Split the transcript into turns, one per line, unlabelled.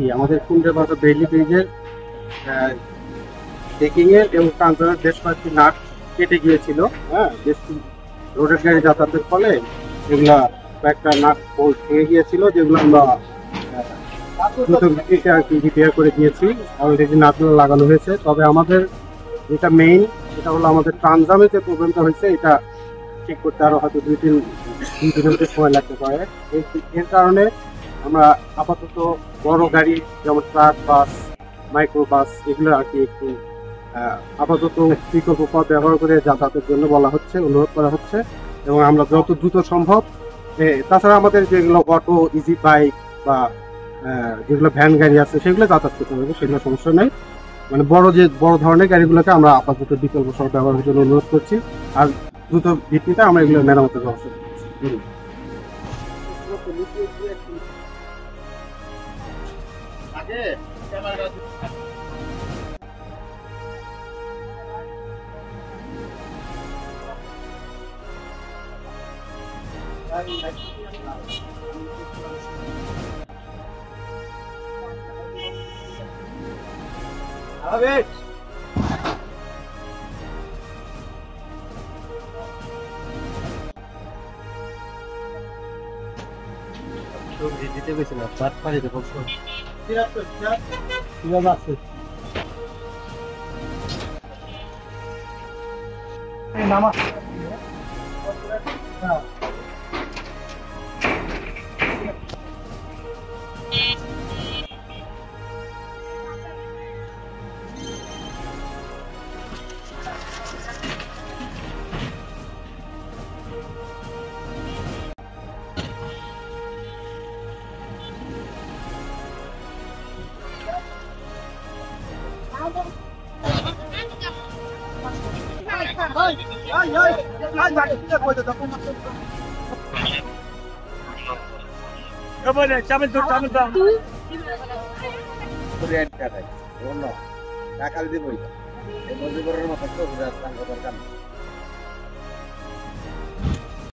কি আমাদের কুন্ডের বাজার বেইলি ব্রিজের চেকিং এর এবং ট্রান্সফারের বেশ কয়েকটি নাট কেটে গিয়েছিল। হ্যাঁ, বেশ রোডের গাড়ি যাতায়াতের ফলে এগুলা কয়েকটা নাট বোল্ট ভেঙে গিয়েছিল, যেগুলো আমরা দ্রুত গতিতে আর কি রিপেয়ার করে দিয়েছি। অলরেডি নাটগুলো লাগানো হয়েছে। তবে আমাদের যেটা মেইন, সেটা হলো আমাদের ট্রানজামে যে প্রবলেমটা হয়েছে, এটা ঠিক করতে আরো হয়তো দুই দিনের মতো সময় লাগতে পারে। এর কারণে আমরা আপাতত বড় গাড়ি যেমন ট্রাক, বাস, মাইক্রো বাস এগুলো আর কি একটু আপাতত বিকল্প পথ ব্যবহার করে যাতায়াতের জন্য বলা হচ্ছে, অনুরোধ করা হচ্ছে। এবং আমরা যত দ্রুত সম্ভব, তাছাড়া আমাদের যেগুলো অটো, ইজি বাইক বা যেগুলো ভ্যান গাড়ি আছে সেগুলো যাতায়াত করতে পারবে, সেগুলো সমস্যা নেই। মানে বড় ধরনের গাড়িগুলোকে আমরা আপাতত বিকল্প সড়ক ব্যবহারের জন্য অনুরোধ করছি। আর দ্রুত ভিত্তিতে আমরা এগুলো মেরামতের ব্যবস্থা করছি। দিতে গেছিলাম চার পাঁচে বলছো আছে নামা। টাকা দিব